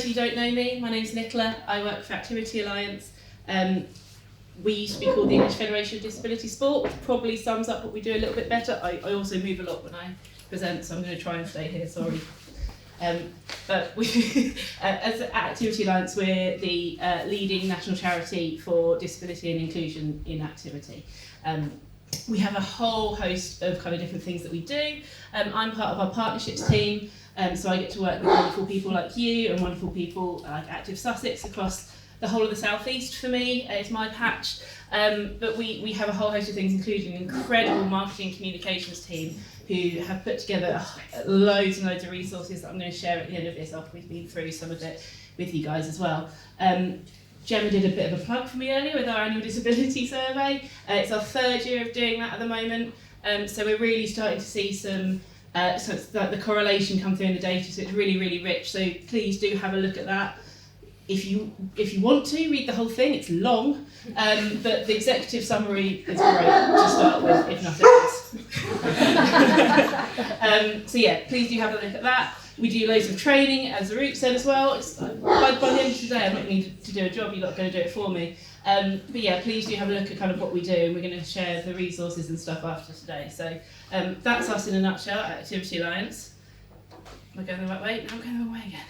those who don't know me, my name's Nicola. I work for Activity Alliance. We used to be called the English Federation of Disability Sport, which probably sums up what we do a little bit better. I also move a lot when I present, so I'm going to try and stay here, sorry. But we, as Activity Alliance, we're the leading national charity for disability and inclusion in activity. We have a whole host of kind of different things that we do. I'm part of our partnerships team, so I get to work with wonderful people like you and wonderful people like Active Sussex across the whole of the South East. For me, it's my patch. But we have a whole host of things, including an incredible marketing and communications team who have put together loads and loads of resources that I'm going to share at the end of this after we've been through some of it with you guys as well. Gemma did a bit of a plug for me earlier with our annual disability survey. It's our 3rd year of doing that at the moment, so we're really starting to see some so it's like the correlation come through in the data, so it's really, really rich. So please do have a look at that. If you want to read the whole thing, it's long, but the executive summary is great to start with, if nothing else. So yeah, please do have a look at that. We do loads of training, as Root said as well. By the end of today, I'm not going to do a job, you're not going to do it for me. But yeah, please do have a look at kind of what we do, and we're going to share the resources and stuff after today. So that's us in a nutshell at Activity Alliance. Am I going the right way? No, I'm going the wrong way again.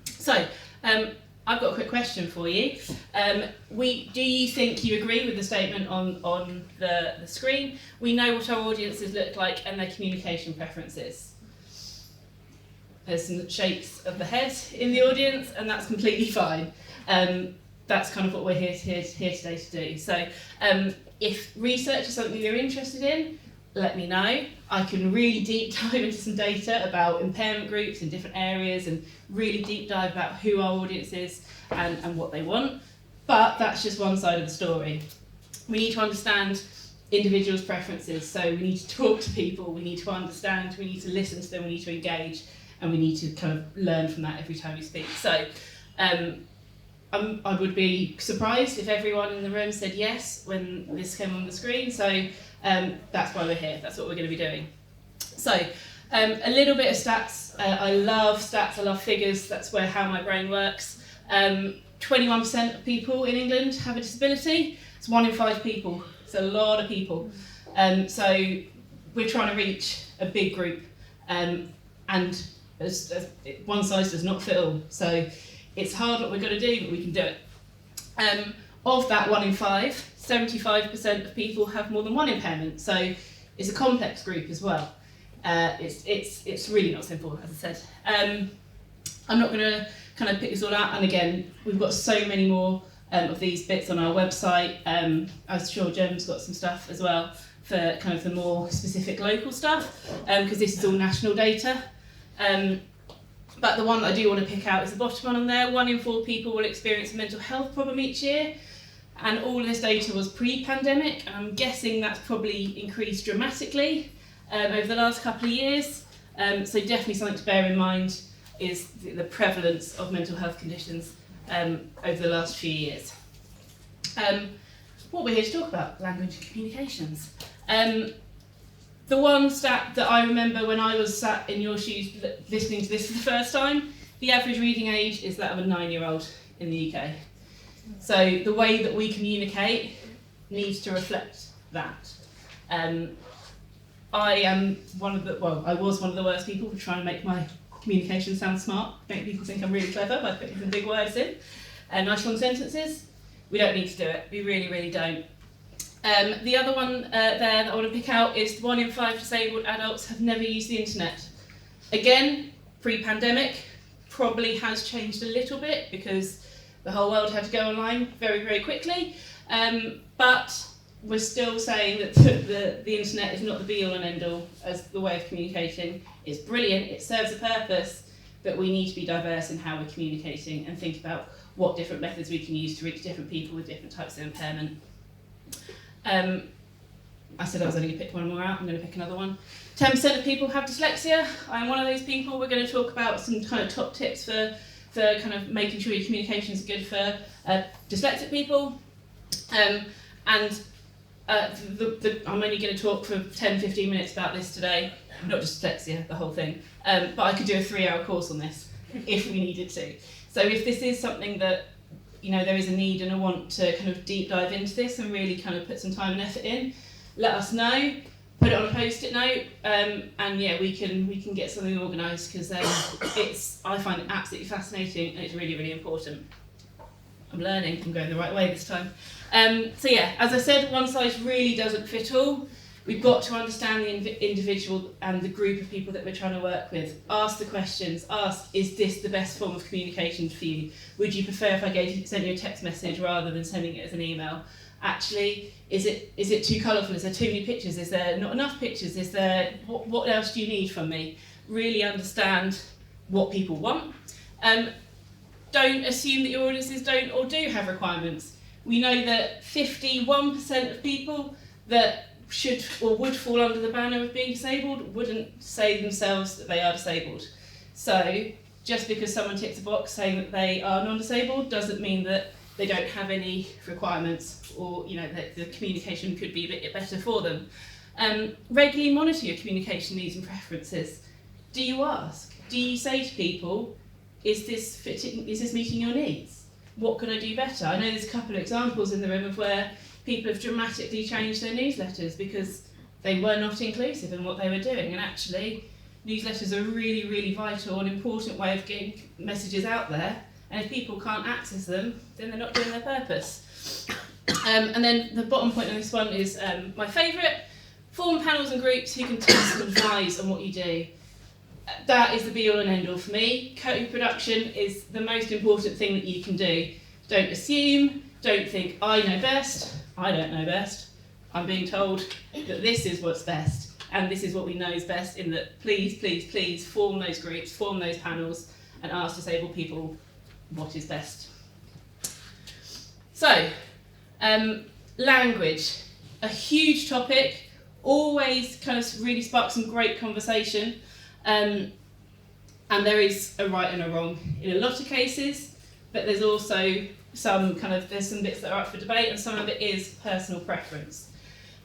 So, I've got a quick question for you. Do you think you agree with the statement on the screen? We know what our audiences look like and their communication preferences. There's some shakes of the head in the audience, and that's completely fine. That's kind of what we're here today to do. So if research is something you're interested in, let me know. I can really deep dive into some data about impairment groups in different areas and really deep dive about who our audience is and what they want. But that's just one side of the story. We need to understand individuals' preferences. So we need to talk to people, we need to understand, we need to listen to them, we need to engage, and we need to kind of learn from that every time we speak. So I would be surprised if everyone in the room said yes when this came on the screen. So that's why we're here. That's what we're going to be doing. So a little bit of stats. I love stats. I love figures. That's how my brain works. 21% of people in England have a disability. It's 1 in 5 people. It's a lot of people. So we're trying to reach a big group, and one size does not fit all. So it's hard what we've got to do, but we can do it. Of that 1 in 5, 75% of people have more than one impairment. So it's a complex group as well. It's really not simple, as I said. I'm not going to kind of pick this all out. And again, we've got so many more of these bits on our website. I'm sure Gem's got some stuff as well for kind of the more specific local stuff, because this is all national data. But the one that I do want to pick out is the bottom one on there. 1 in 4 people will experience a mental health problem each year. And all of this data was pre-pandemic, and I'm guessing that's probably increased dramatically over the last couple of years. So definitely something to bear in mind is the prevalence of mental health conditions over the last few years. What we're here to talk about, language and communications. The one stat that I remember when I was sat in your shoes listening to this for the first time, the average reading age is that of a 9-year-old in the UK. So the way that we communicate needs to reflect that. I was one of the worst people for trying to make my communication sound smart, make people think I'm really clever by putting some big words in and nice long sentences. We don't need to do it, we really, really don't. The other one there that I want to pick out is 1 in 5 disabled adults have never used the internet. Again, pre-pandemic, probably has changed a little bit because the whole world had to go online very, very quickly. But we're still saying that the internet is not the be-all and end-all as the way of communicating. It's brilliant, it serves a purpose, but we need to be diverse in how we're communicating and think about what different methods we can use to reach different people with different types of impairment. I said I was only going to pick one more out, I'm going to pick another one. 10% of people have dyslexia. I'm one of those people. We're going to talk about some kind of top tips for kind of making sure your communication is good for dyslexic people. I'm only going to talk for 10-15 minutes about this today, not just dyslexia, the whole thing. But I could do a 3-hour course on this. if we needed to. So if this is something that, you know, there is a need and a want to kind of deep dive into this and really kind of put some time and effort in, let us know. Put it on a post-it note, and yeah, we can get something organised, because I find it absolutely fascinating and it's really, really important. I'm learning, I'm going the right way this time. So yeah, as I said, one size really doesn't fit all. We've got to understand the individual and the group of people that we're trying to work with. Ask the questions. Ask, is this the best form of communication for you? Would you prefer if I sent you a text message rather than sending it as an email? Actually, is it too colourful? Is there too many pictures? Is there not enough pictures? Is there what else do you need from me? Really understand what people want. Don't assume that your audiences don't or do have requirements. We know that 51% of people that should or would fall under the banner of being disabled wouldn't say themselves that they are disabled. So just because someone ticks a box saying that they are non-disabled doesn't mean that they don't have any requirements, or you know that the communication could be a bit better for them. Regularly monitor your communication needs and preferences. Do you ask? Do you say to people, is this meeting your needs? What could I do better? I know there's a couple of examples in the room of where people have dramatically changed their newsletters because they were not inclusive in what they were doing, and actually newsletters are a really, really vital and important way of getting messages out there, and if people can't access them, then they're not doing their purpose. And then the bottom point on this one is my favourite: form panels and groups who can test and advise on what you do. That is the be all and end all for me. Co-production is the most important thing that you can do. Don't assume, don't think I know best. I don't know best. I'm being told that this is what's best, and this is what we know is best, in that please, please, please form those groups, form those panels, and ask disabled people what is best. So, language, a huge topic, always kind of really sparks some great conversation, and there is a right and a wrong in a lot of cases, but there's also there's some bits that are up for debate, and some of it is personal preference.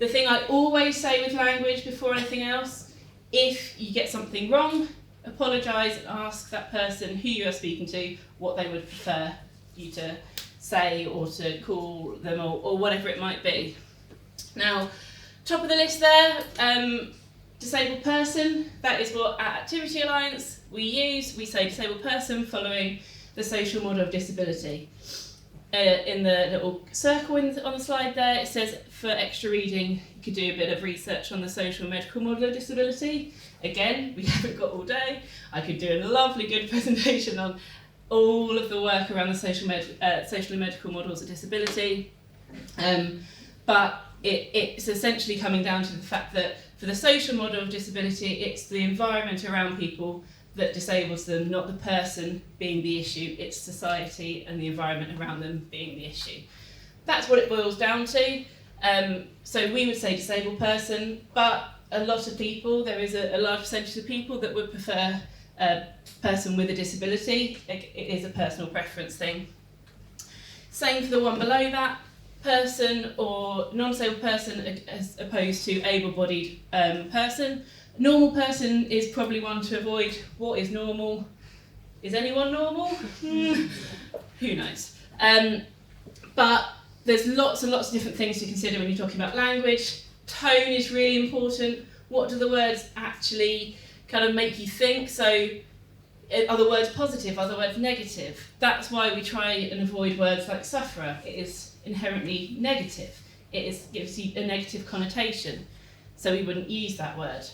The thing I always say with language before anything else, if you get something wrong, apologise and ask that person who you are speaking to what they would prefer you to say or to call them, or whatever it might be. Now, top of the list there, disabled person, that is what at Activity Alliance we use. We say disabled person following the social model of disability. In the little circle on the slide there, it says for extra reading, you could do a bit of research on the social medical model of disability. Again, we haven't got all day. I could do a lovely good presentation on all of the work around the social and medical models of disability. But it's essentially coming down to the fact that for the social model of disability, it's the environment around people that disables them, not the person being the issue. It's society and the environment around them being the issue. That's what it boils down to. So we would say disabled person, but a lot of people, there is a large percentage of people that would prefer a person with a disability. It is a personal preference thing. Same for the one below that, person or non-disabled person as opposed to able-bodied person. Normal person is probably one to avoid. What is normal? Is anyone normal? Who knows? But there's lots and lots of different things to consider when you're talking about language. Tone is really important. What do the words actually kind of make you think? So are the words positive? Are the words negative? That's why we try and avoid words like sufferer. It is inherently negative. Gives you a negative connotation. So we wouldn't use that word.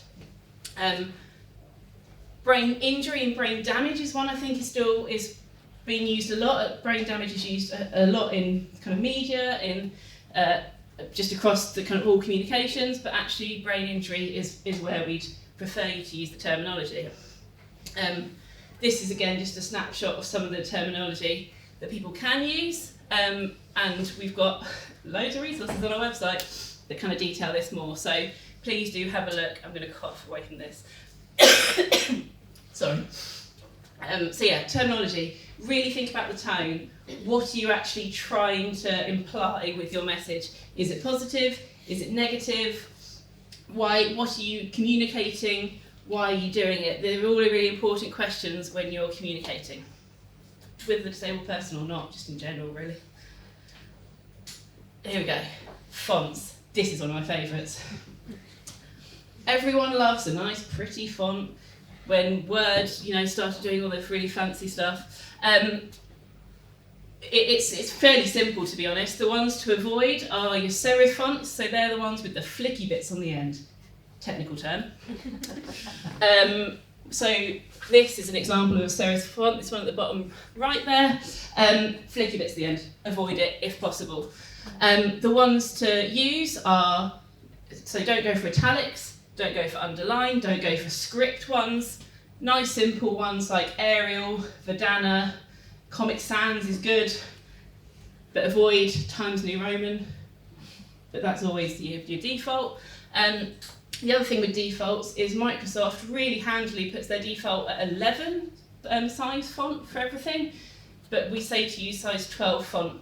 Brain injury and brain damage is one I think is being used a lot. Brain damage is used a lot in kind of media, in just across the kind of all communications, but actually brain injury is where we'd prefer you to use the terminology. This is again just a snapshot of some of the terminology that people can use, and we've got loads of resources on our website that kind of detail this more. So please do have a look. I'm going to cough away from this. Sorry. So yeah, terminology. Really think about the tone. What are you actually trying to imply with your message? Is it positive? Is it negative? What are you communicating? why are you doing it? They're all really important questions when you're communicating with the disabled person or not, just in general, really. Here we go. Fonts. This is one of my favourites. Everyone loves a nice, pretty font. When Word, started doing all this really fancy stuff, it's fairly simple, to be honest. The ones to avoid are your serif fonts, so they're the ones with the flicky bits on the end. Technical term. So this is an example of a serif font. This one at the bottom right there. Flicky bits at the end. Avoid it if possible. The ones to use are, so don't go for italics, don't go for underline, don't go for script ones. Nice simple ones like Arial, Verdana, Comic Sans is good, but avoid Times New Roman. But that's always your default. The other thing with defaults is Microsoft really handily puts their default at 11 size font for everything, but we say to use size 12 font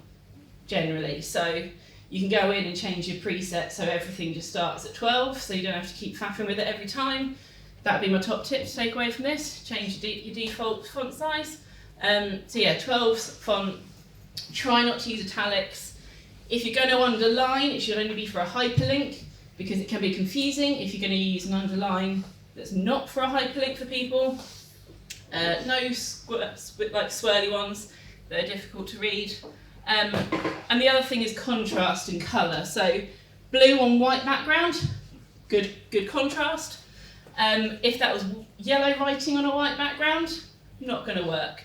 generally. So you can go in and change your preset so everything just starts at 12, so you don't have to keep faffing with it every time. That'd be my top tip to take away from this. Change your default font size. 12 font. Try not to use italics. If you're going to underline, it should only be for a hyperlink, because it can be confusing if you're going to use an underline that's not for a hyperlink for people. No swirly ones that are difficult to read. And the other thing is contrast and colour. So blue on white background, good contrast. If that was yellow writing on a white background, not going to work.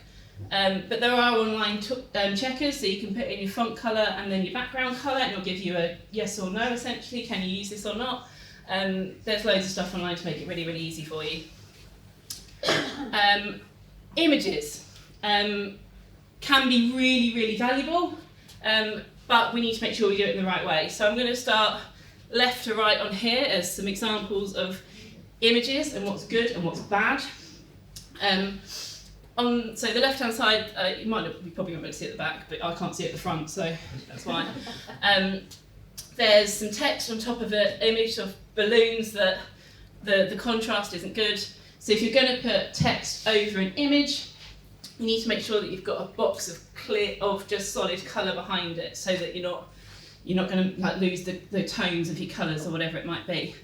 But there are online checkers, so you can put in your font colour and then your background colour, and it'll give you a yes or no, essentially, can you use this or not. There's loads of stuff online to make it really, really easy for you. Images can be really, really valuable, but we need to make sure we do it in the right way. So I'm going to start left to right on here as some examples of images and what's good and what's bad. So the left-hand side, you probably won't be able to see at the back, but I can't see at the front, so that's why. There's some text on top of an image of balloons that the contrast isn't good. So if you're going to put text over an image, you need to make sure that you've got a box of just solid colour behind it, so that you're not going to lose the tones of your colours or whatever it might be.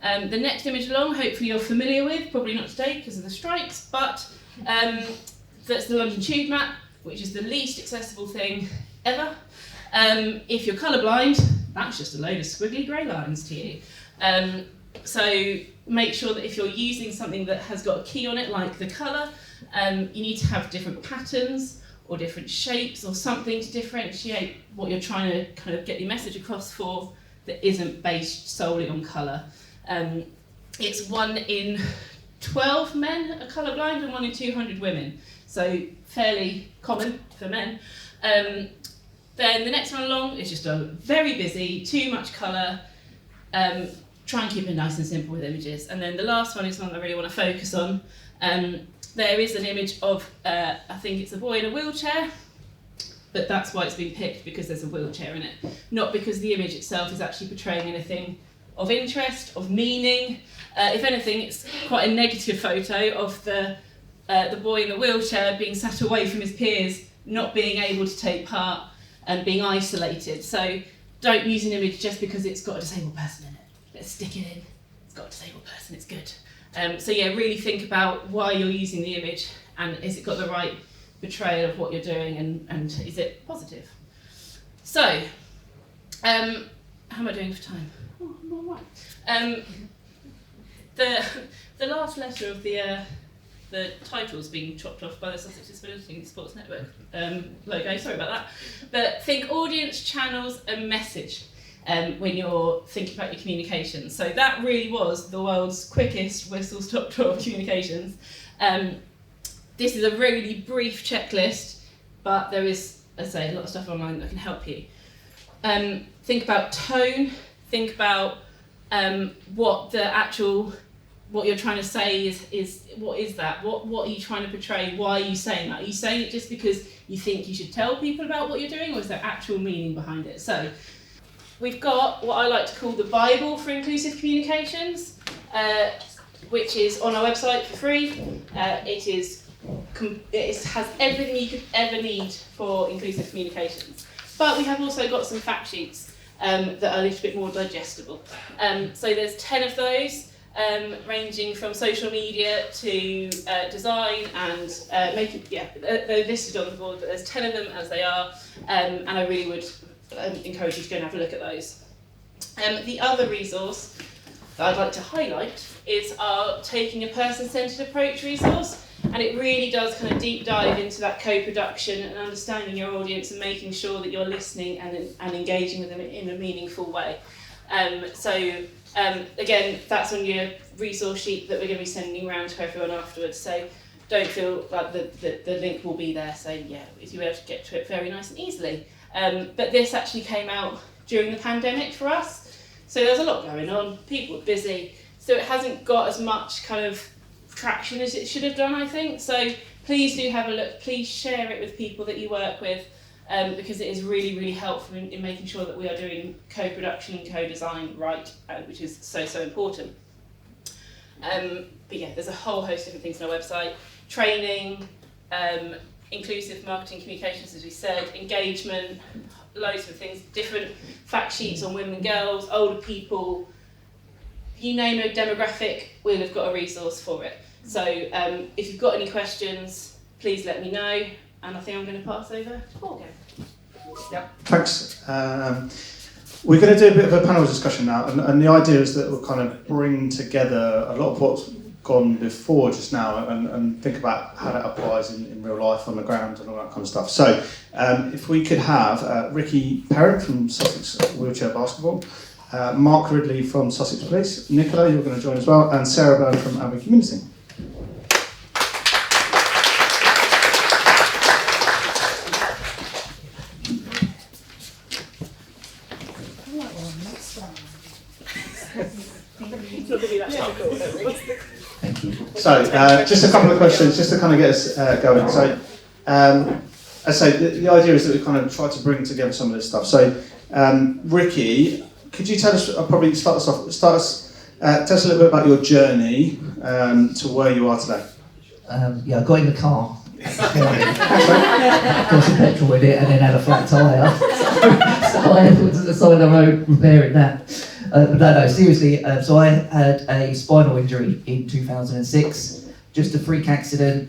The next image along, hopefully you're familiar with, probably not today because of the strikes, but that's the London Tube map, which is the least accessible thing ever. If you're colourblind, that's just a load of squiggly grey lines to you. So make sure that if you're using something that has got a key on it, like the colour, you need to have different patterns or different shapes or something to differentiate what you're trying to kind of get your message across for, that isn't based solely on colour. It's 1 in 12 men are colourblind and 1 in 200 women, so fairly common for men. Then the next one along is just a very busy, too much colour. Try and keep it nice and simple with images. And then the last one is one I really want to focus on. There is an image of, I think it's a boy in a wheelchair, but that's why it's been picked, because there's a wheelchair in it, not because the image itself is actually portraying anything of interest, of meaning. If anything, it's quite a negative photo of the boy in the wheelchair being sat away from his peers, not being able to take part and being isolated. So don't use an image just because it's got a disabled person in it. Let's stick it in. It's got a disabled person, it's good. So yeah, really think about why you're using the image, and is it got the right portrayal of what you're doing, and is it positive? So, how am I doing for time? Oh, I'm all right. The last letter of the title's being chopped off by the Sussex Disability Sports Network logo, sorry about that. But think audience, channels and message when you're thinking about your communications. So that really was the world's quickest whistle-stop tour of communications. This is a really brief checklist, but there is, as I say, a lot of stuff online that can help you. Think about tone, think about what you're trying to say is what is that? What are you trying to portray? Why are you saying that? Are you saying it just because you think you should tell people about what you're doing, or is there actual meaning behind it? So we've got what I like to call the Bible for inclusive communications. which is on our website for free. It has everything you could ever need for inclusive communications. But we have also got some fact sheets that are a little bit more digestible. So there's 10 of those, ranging from social media to design and they're listed on the board, but there's 10 of them as they are, and I really would encourage you to go and have a look at those. The other resource that I'd like to highlight is our Taking a Person-Centred Approach resource, and it really does kind of deep dive into that co-production and understanding your audience and making sure that you're listening and engaging with them in a meaningful way. Again, that's on your resource sheet that we're going to be sending around to everyone afterwards, so don't feel like the link will be there, so yeah, you'll be able to get to it very nice and easily. But this actually came out during the pandemic for us, so there's a lot going on, people are busy, so it hasn't got as much kind of traction as it should have done, I think. So please do have a look, please share it with people that you work with, because it is really, really helpful in making sure that we are doing co-production and co-design right, which is so, so important. But yeah, there's a whole host of different things on our website. Training, inclusive marketing communications, as we said, engagement, loads of things, different fact sheets on women and girls, older people, you name a demographic, we'll have got a resource for it. So if you've got any questions, please let me know, and I think I'm going to pass over to Paul again. Yeah. Thanks. We're going to do a bit of a panel discussion now, and the idea is that we'll kind of bring together a lot of what's gone before just now and think about how that applies in real life on the ground and all that kind of stuff. So if we could have Ricky Perrin from Sussex Wheelchair Basketball, Mark Ridley from Sussex Police, Nicola, you're going to join as well, and Sarah Byrne from Abbey Community. So, just a couple of questions, just to kind of get us going. So, as I say, the idea is that we kind of try to bring together some of this stuff. So, Ricky, could you tell us, probably tell us a little bit about your journey to where you are today? Yeah, I got in the car. Got some petrol in it and then had a flat tyre. So I had to the side of the road repairing that. But no, seriously, so I had a spinal injury in 2006, just a freak accident,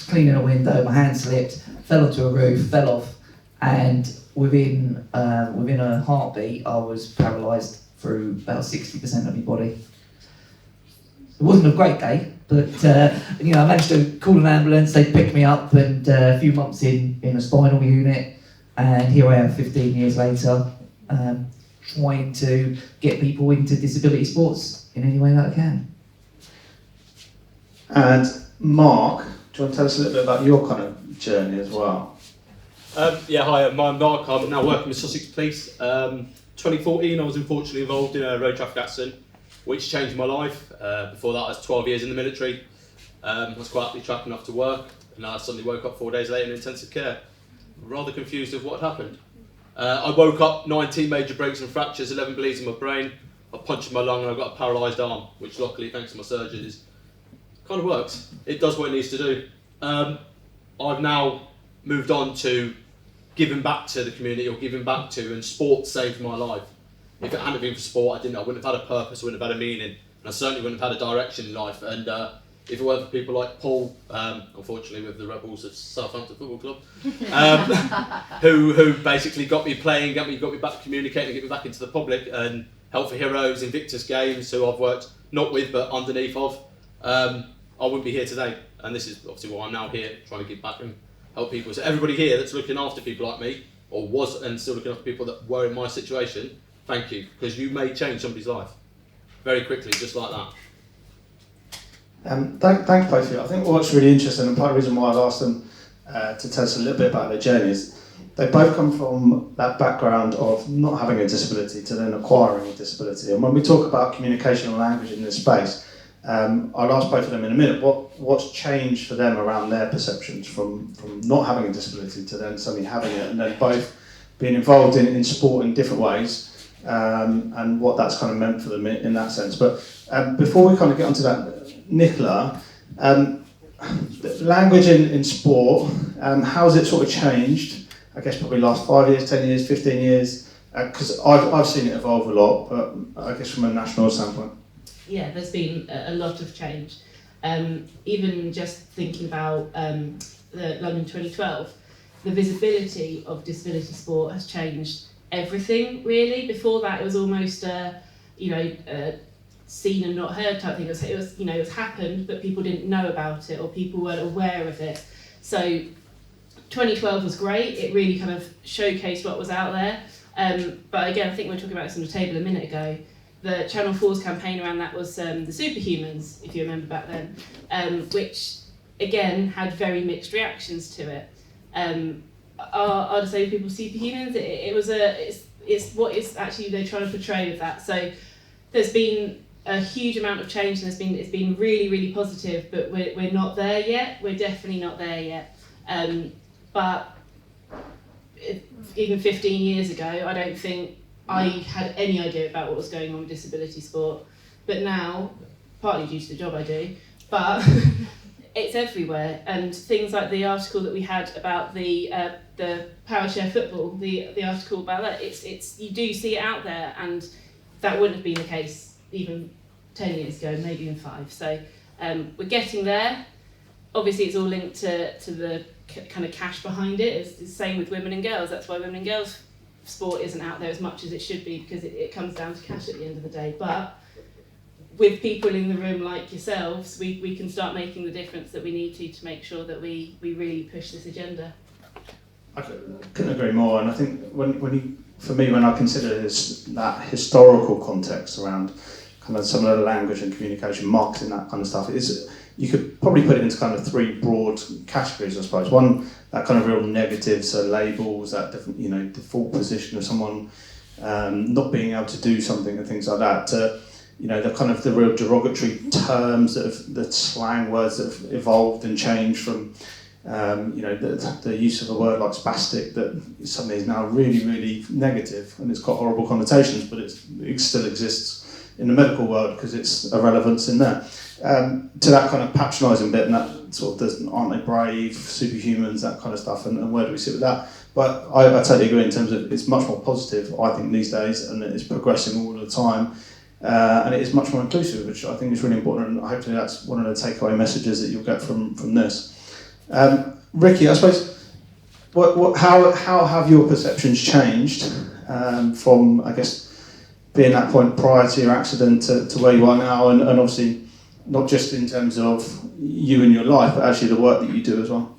cleaning a window, my hand slipped, fell onto a roof, fell off, and within a heartbeat I was paralysed through about 60% of my body. It wasn't a great day, but I managed to call an ambulance, they picked me up, and a few months in a spinal unit, and here I am 15 years later, trying to get people into disability sports in any way that I can. And Mark, do you want to tell us a little bit about your kind of journey as well? Hi, I'm Mark. I'm now working with Sussex Police. 2014, I was unfortunately involved in a road traffic accident, which changed my life. Before that, I was 12 years in the military. I was quite happily tracking off to work, and I suddenly woke up 4 days later in intensive care. Rather confused with what happened. I woke up 19 major breaks and fractures, 11 bleeds in my brain, a punch in my lung, and I've got a paralysed arm, which luckily, thanks to my surgeons, kind of works. It does what it needs to do. I've now moved on to giving back to the community, or giving back to, and sport saved my life. If it hadn't been for sport, I wouldn't have had a purpose, I wouldn't have had a meaning, and I certainly wouldn't have had a direction in life. And if it weren't for people like Paul, unfortunately with the Rebels of Southampton Football Club, who basically got me playing, got me back communicating, get me back into the public, and Help for Heroes, Invictus Games, who I've worked not with but underneath of, I wouldn't be here today. And this is obviously why I'm now here, trying to give back and help people. So everybody here that's looking after people like me, or was and still looking after people that were in my situation, thank you, because you may change somebody's life very quickly, just like that. Thanks both of you. I think what's really interesting, and part of the reason why I've asked them to tell us a little bit about their journeys, they both come from that background of not having a disability to then acquiring a disability. And when we talk about communication and language in this space, I'll ask both of them in a minute, what's changed for them around their perceptions from not having a disability to then suddenly having it, and then both being involved in sport in different ways. and what that's kind of meant for them in that sense. But before we kind of get onto that, Nicola, language in sport, how's it sort of changed? I guess probably last 5 years, 10 years, 15 years, because I've seen it evolve a lot, but I guess from a national standpoint. Yeah, there's been a lot of change. Even just thinking about the London 2012, the visibility of disability sport has changed everything, really. Before that, it was almost seen and not heard type thing. It was happened, but people didn't know about it or people weren't aware of it. So 2012 was great. It really kind of showcased what was out there. But again, I think we were talking about this on the table a minute ago. The Channel 4's campaign around that was the Superhumans, if you remember back then, which again had very mixed reactions to it. Are disabled people superhumans? It's what is actually they're trying to portray with that. So there's been a huge amount of change, and it's been really, really positive, but we're not there yet. We're definitely not there yet. But even 15 years ago, I don't think I had any idea about what was going on with disability sport. But now, partly due to the job I do, but it's everywhere. And things like the article that we had about the power chair football, the article about that, it's you do see it out there, and that wouldn't have been the case even 10 years ago, maybe even 5. So we're getting there. Obviously, it's all linked to the kind of cash behind it. It's the same with women and girls. That's why women and girls sport isn't out there as much as it should be, because it comes down to cash at the end of the day. But with people in the room like yourselves, we can start making the difference that we need to make sure that we really push this agenda. I couldn't agree more, and I think when I consider that historical context around kind of some of the language and communication, marketing, that kind of stuff, you could probably put it into kind of 3 broad categories, I suppose. One, that kind of real negative, so labels, that different, default position of someone not being able to do something and things like that. The kind of the real derogatory terms the slang words that have evolved and changed from, the use of a word like spastic that suddenly is now really, really negative, and it's got horrible connotations, but it still exists in the medical world because it's a relevance in there. To that kind of patronising bit, and that sort of aren't they brave, superhumans, that kind of stuff, and where do we sit with that? But I totally agree in terms of it's much more positive, I think, these days, and it's progressing all the time. And it is much more inclusive, which I think is really important, and hopefully that's one of the takeaway messages that you'll get from this. Ricky, I suppose, how have your perceptions changed from, I guess, being that point prior to your accident to where you are now, and obviously not just in terms of you and your life, but actually the work that you do as well?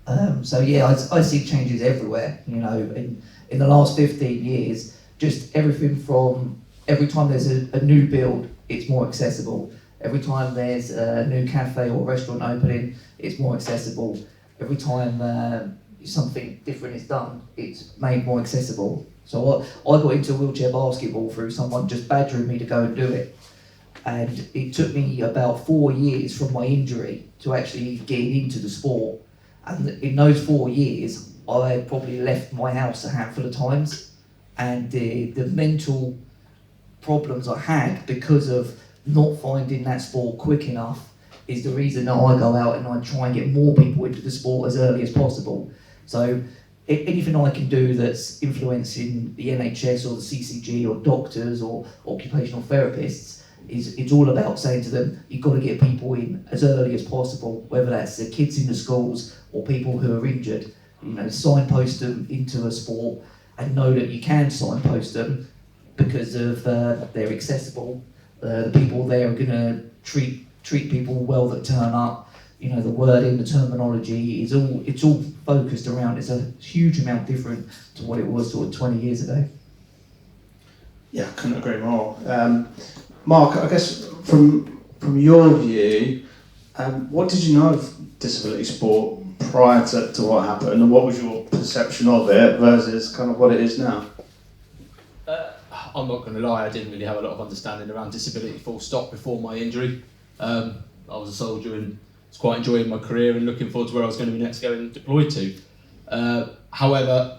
I see changes everywhere. In the last 15 years, just everything from every time there's a new build, it's more accessible. Every time there's a new cafe or restaurant opening, it's more accessible. Every time something different is done, it's made more accessible. So I got into wheelchair basketball through someone just badgering me to go and do it. And it took me about 4 years from my injury to actually get into the sport. And in those 4 years, I probably left my house a handful of times. And the mental problems I had because of not finding that sport quick enough is the reason that I go out and I try and get more people into the sport as early as possible. So anything I can do that's influencing the NHS or the CCG or doctors or occupational therapists it's all about saying to them, you've got to get people in as early as possible, whether that's the kids in the schools or people who are injured. Signpost them into a sport and know that you can signpost them because of they're accessible. The people there are going to treat people well that turn up. The wording, the terminology it's all focused around. It's a huge amount different to what it was sort of 20 years ago. Yeah, I couldn't agree more. Mark, I guess from your view, what did you know of disability sport prior to what happened, and what was your perception of it versus kind of what it is now? I'm not going to lie, I didn't really have a lot of understanding around disability full stop before my injury. I was a soldier and was quite enjoying my career and looking forward to where I was going to be next going deployed to. However,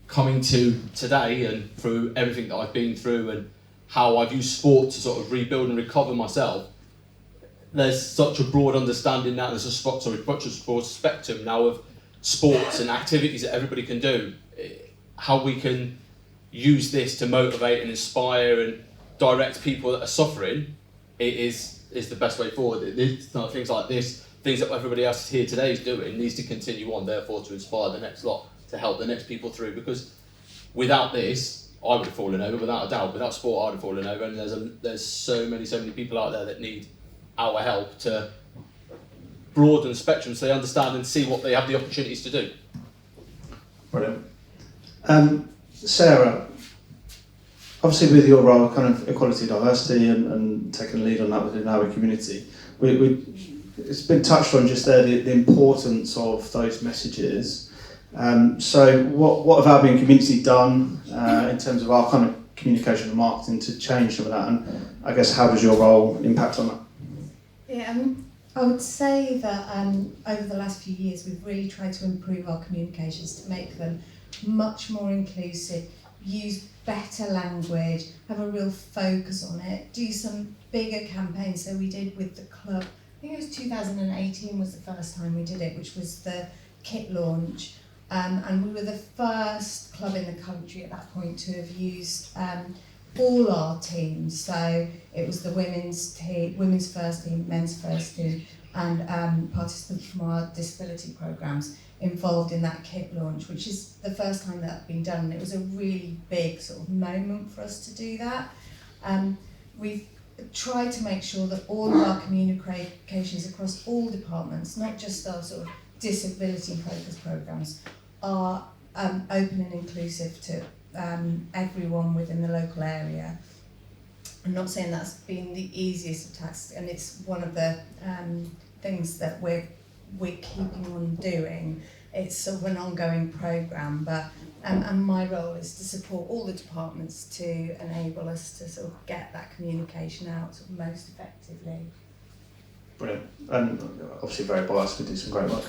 coming to today and through everything that I've been through and how I've used sport to sort of rebuild and recover myself, there's such a broad understanding now, there's such a broad spectrum now of sports and activities that everybody can do. How we can use this to motivate and inspire and direct people that are suffering, it is the best way forward. Things like this, things that everybody else here today is doing, needs to continue on, therefore to inspire the next lot, to help the next people through, because without this, I would have fallen over, without a doubt. Without sport, I would have fallen over, and there's so many people out there that need our help to broaden the spectrum so they understand and see what they have the opportunities to do. Brilliant. Sarah, obviously with your role, kind of equality, diversity, and taking a lead on that within our community, it's been touched on just there, the importance of those messages. So what have Albion community done in terms of our kind of communication and marketing to change some of that, and I guess how does your role impact on that? Yeah, I would say that over the last few years we've really tried to improve our communications to make them much more inclusive, use better language, have a real focus on it, do some bigger campaigns. So we did with the club, I think it was 2018 was the first time we did it, which was the kit launch. And we were the first club in the country at that point to have used all our teams. So it was the women's first team, men's first team, and participants from our disability programmes involved in that kit launch, which is the first time that's been done. And it was a really big sort of moment for us to do that. We've tried to make sure that all of our communications across all departments, not just our sort of disability focused programmes, are open and inclusive to everyone within the local area. I'm not saying that's been the easiest of tasks, and it's one of the things that we're keeping on doing. It's sort of an ongoing programme, but and my role is to support all the departments to enable us to sort of get that communication out sort of most effectively. Brilliant. And obviously very biased, we do some great work.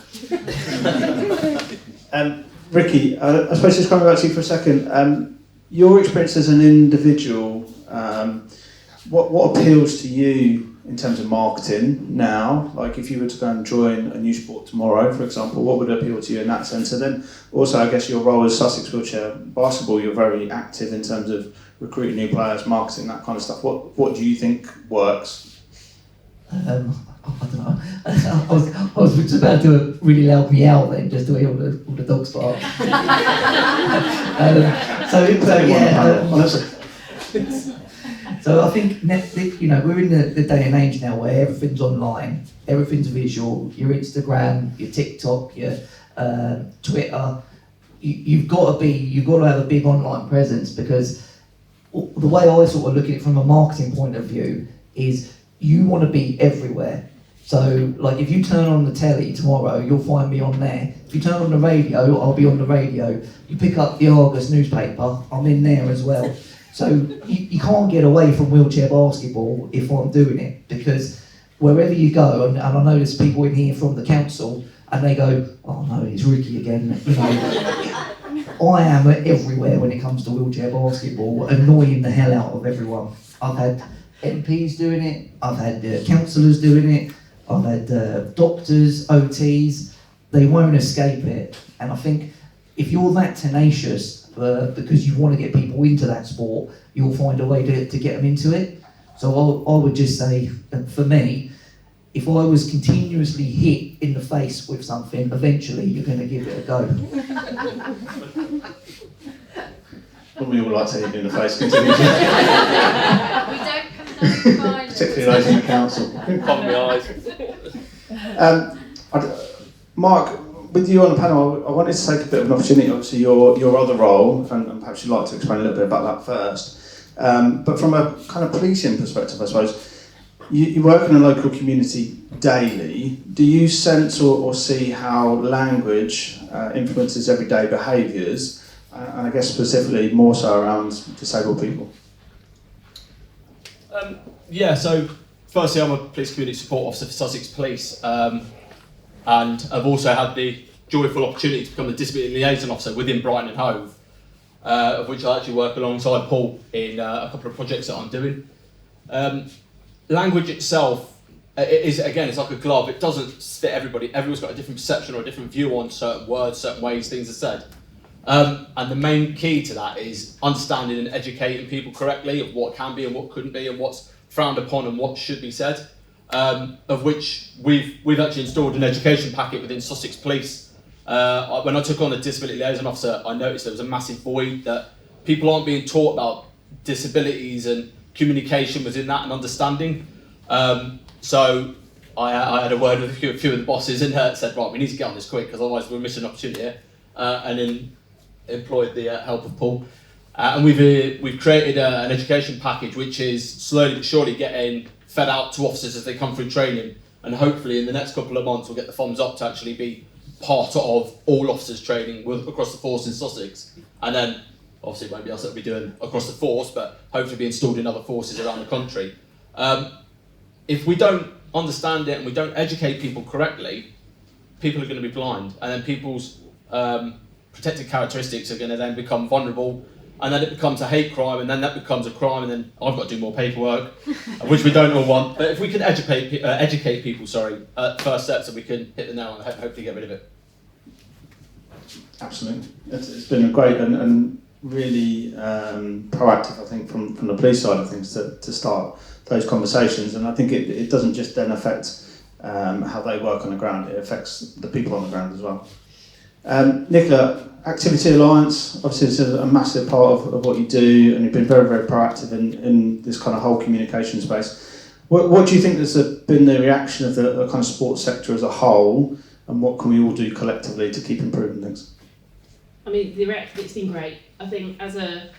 Ricky, I suppose just coming back to you for a second, your experience as an individual, what appeals to you in terms of marketing now? Like if you were to go and join a new sport tomorrow, for example, what would appeal to you in that sense? And then also, I guess your role as Sussex Wheelchair Basketball, you're very active in terms of recruiting new players, marketing, that kind of stuff. What do you think works? I don't know. I was just about to do a really loud meow then, just to hear all the dogs bark. So I think we're in the day and age now where everything's online, everything's visual. Your Instagram, your TikTok, your Twitter. You've got to have a big online presence, because the way I sort of look at it from a marketing point of view is you want to be everywhere. So, like, if you turn on the telly tomorrow, you'll find me on there. If you turn on the radio, I'll be on the radio. You pick up the Argus newspaper, I'm in there as well. So you can't get away from wheelchair basketball if I'm doing it, because wherever you go, and I know there's people in here from the council, and they go, oh no, it's Ricky again. You know, I am everywhere when it comes to wheelchair basketball, annoying the hell out of everyone. I've had MPs doing it, I've had councillors doing it, I've had doctors, OTs. They won't escape it. And I think if you're that tenacious because you want to get people into that sport, you'll find a way to get them into it. So I would just say, for me, if I was continuously hit in the face with something, eventually you're going to give it a go. Wouldn't we all like to hit you in the face continuously? We don't condone violence. Particularly those in the council. Cover my eyes. Mark, with you on the panel, I wanted to take a bit of an opportunity, obviously your other role, and perhaps you'd like to explain a little bit about that first. But from a kind of policing perspective, I suppose, you work in a local community daily. Do you sense or see how language influences everyday behaviours, and I guess specifically more so around disabled people? So firstly, I'm a police community support officer for Sussex Police, and I've also had the joyful opportunity to become the disability liaison officer within Brighton and Hove. of which I actually work alongside Paul in a couple of projects that I'm doing. Language itself it's like a glove. It doesn't fit everybody. Everyone's got a different perception or a different view on certain words, certain ways things are said. And the main key to that is understanding and educating people correctly of what can be and what couldn't be and what's frowned upon and what should be said. Of which we've actually installed an education packet within Sussex Police. When I took on a disability liaison officer, I noticed there was a massive void that people aren't being taught about disabilities and communication within that and understanding. So I had a word with a few of the bosses and said, right, we need to get on this quick because otherwise we're missing an opportunity here. And then employed the help of Paul. And we've created an education package which is slowly but surely getting fed out to officers as they come through training. And hopefully in the next couple of months we'll get the thumbs up to actually be part of all officers training across the force in Sussex. And then obviously it won't be us that will be doing across the force, but hopefully be installed in other forces around the country. If we don't understand it and we don't educate people correctly, people are going to be blind, and then people's protected characteristics are going to then become vulnerable, and then it becomes a hate crime, and then that becomes a crime, and then I've got to do more paperwork, which we don't all want. But if we can educate people, first steps, so we can hit the nail on the head and hopefully get rid of it. Absolutely. It's been a great and really proactive, I think, from the police side of things to start those conversations. And I think it doesn't just then affect how they work on the ground, it affects the people on the ground as well. Nicola, Activity Alliance, obviously this is a massive part of what you do, and you've been very, very proactive in this kind of whole communication space. What do you think has been the reaction of the kind of sports sector as a whole, and what can we all do collectively to keep improving things? I mean, the reaction, it's been great. I think as a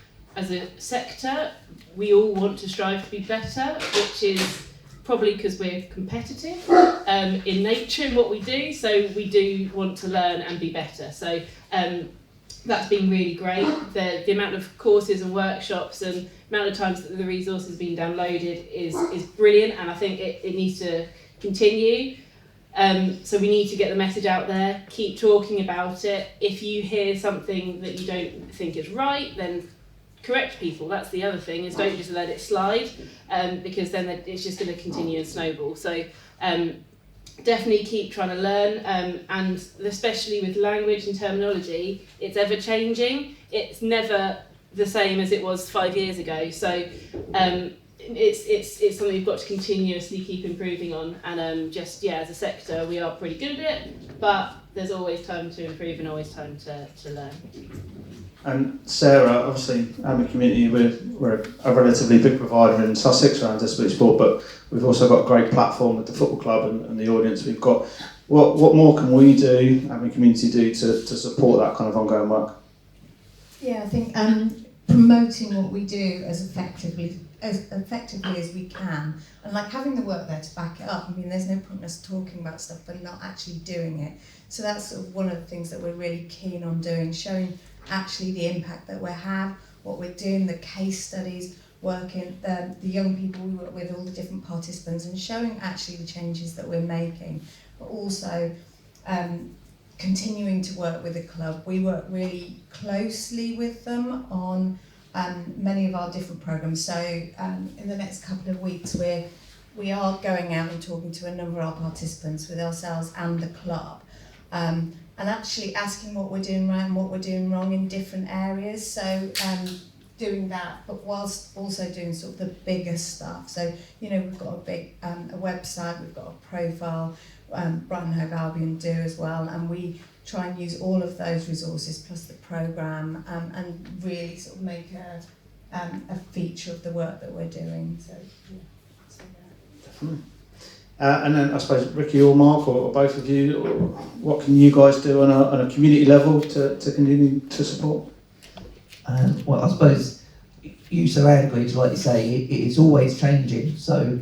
sector, we all want to strive to be better, which is probably because we're competitive in nature in what we do, so we do want to learn and be better. So that's been really great. The amount of courses and workshops and amount of times that the resource has been downloaded is brilliant, and I think it needs to continue. So we need to get the message out there, keep talking about it. If you hear something that you don't think is right, then correct people. That's the other thing, is don't just let it slide, because then it's just going to continue and snowball. So definitely keep trying to learn, and especially with language and terminology, it's ever changing. It's never the same as it was 5 years ago. So it's something we've got to continuously keep improving on, and as a sector we are pretty good at it, but there's always time to improve and always time to learn. And Sarah, obviously, AMI Community, we're a relatively big provider in Sussex around disability sport, but we've also got a great platform with the football club and the audience we've got. What more can we do, AMI Community do, to support that kind of ongoing work? Yeah, I think promoting what we do as effectively as we can, and like having the work there to back it up. I mean, there's no point in us talking about stuff but not actually doing it. So that's sort of one of the things that we're really keen on doing, showing actually the impact that we have, what we're doing, the case studies, working the young people we work with, all the different participants, and showing actually the changes that we're making, but also continuing to work with the club. We work really closely with them on many of our different programmes. So in the next couple of weeks we are going out and talking to a number of our participants with ourselves and the club, and actually asking what we're doing right and what we're doing wrong in different areas. So doing that, but whilst also doing sort of the bigger stuff. So, we've got a big a website, we've got a profile, Brighton Hove Albion do as well, and we try and use all of those resources plus the programme, and really sort of make a feature of the work that we're doing. So, Definitely. And then I suppose Ricky or Mark or both of you, what can you guys do on a community level to continue to support? Well, I suppose use of language, like you say, it is always changing. So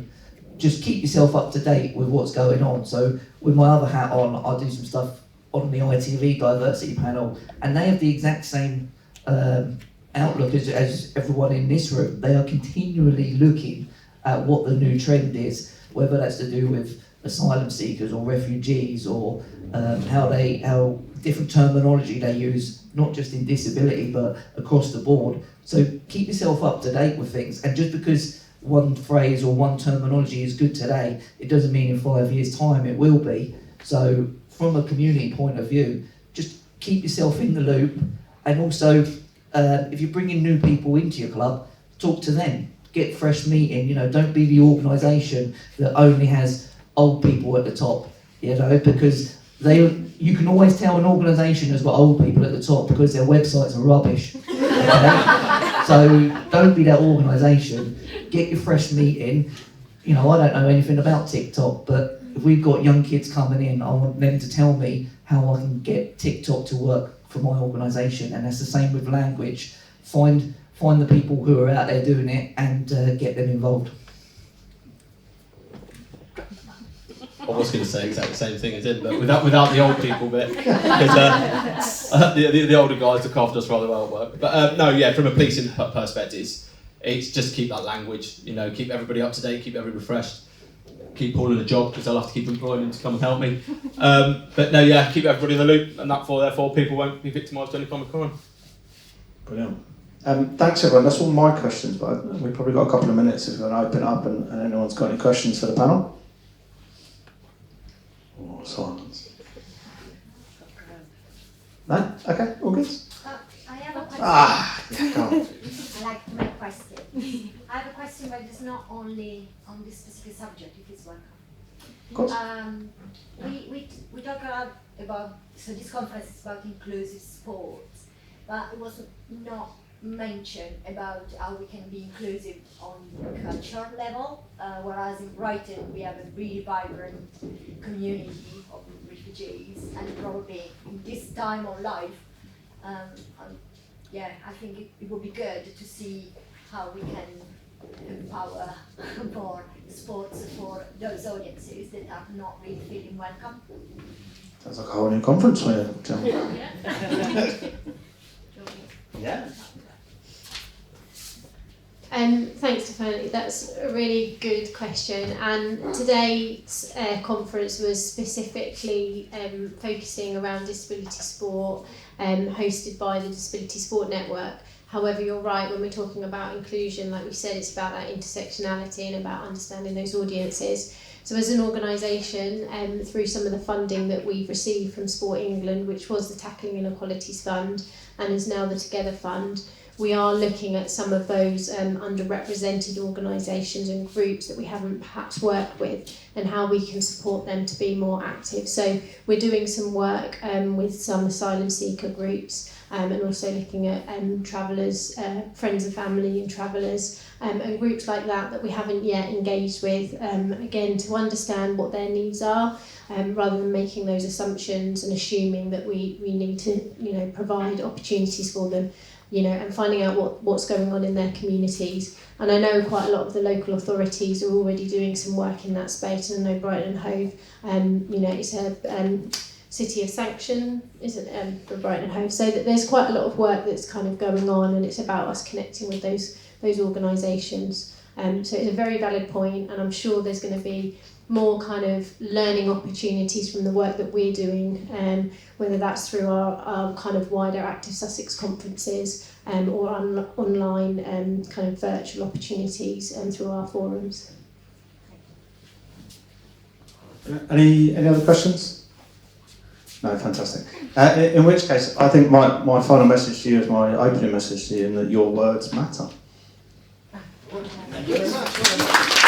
just keep yourself up to date with what's going on. So with my other hat on, I do some stuff on the ITV diversity panel, and they have the exact same outlook as everyone in this room. They are continually looking at what the new trend is, whether that's to do with asylum seekers or refugees, or how different terminology they use, not just in disability but across the board. So keep yourself up to date with things, and just because one phrase or one terminology is good today, it doesn't mean in 5 years' time it will be. So from a community point of view, just keep yourself in the loop, and also if you're bringing new people into your club, talk to them, get fresh meat in. Don't be the organisation that only has old people at the top, because you can always tell an organisation has got old people at the top because their websites are rubbish. Okay? So don't be that organisation. Get your fresh meat in. I don't know anything about TikTok, but if we've got young kids coming in, I want them to tell me how I can get TikTok to work for my organisation. And that's the same with language. Find the people who are out there doing it and get them involved. I was going to say exactly the same thing as him, but without the old people bit, because the older guys look after us rather well at work. But no, yeah, from a policing perspective, it's just keep that language, keep everybody up to date, keep everybody refreshed, keep Paul in a job because I'll have to keep employing him to come and help me. But no, yeah, keep everybody in the loop, and therefore people won't be victimised of any kind of crime. Brilliant. Thanks everyone, that's all my questions, but we've probably got a couple of minutes if you want to open up and anyone's got any questions for the panel. Oh, silence. No? Okay, all good? I have a question. Yeah, go on. I like to make question. I have a question, but it's not only on this specific subject, if it's welcome. Of course. We talk about, so this conference is about inclusive sports, but it was not mentioned about how we can be inclusive on culture level, whereas in Brighton we have a really vibrant community of refugees, and probably in this time of life, I think it would be good to see how we can empower more sports for those audiences that are not really feeling welcome. Sounds like a whole new conference for you, Jill. Yeah. Thanks, Stephanie. That's a really good question. And today's conference was specifically focusing around disability sport, hosted by the Disability Sport Network. However, you're right, when we're talking about inclusion, like we said, it's about that intersectionality and about understanding those audiences. So as an organisation, through some of the funding that we've received from Sport England, which was the Tackling Inequalities Fund and is now the Together Fund, we are looking at some of those underrepresented organisations and groups that we haven't perhaps worked with, and how we can support them to be more active. So we're doing some work with some asylum seeker groups, and also looking at travellers, friends and family and travellers, and groups like that we haven't yet engaged with, again to understand what their needs are, rather than making those assumptions and assuming that we need to provide opportunities for them. And finding out what's going on in their communities. And I know quite a lot of the local authorities are already doing some work in that space. And I know Brighton and Hove, it's a city of sanction, isn't it, for Brighton and Hove? So that there's quite a lot of work that's kind of going on, and it's about us connecting with those organisations. So it's a very valid point, and I'm sure there's going to be more kind of learning opportunities from the work that we're doing, whether that's through our kind of wider Active Sussex conferences, or online kind of virtual opportunities through our forums. Any other questions? No, fantastic. In which case, I think my final message to you is my opening message to you, in that your words matter. Thank you very much.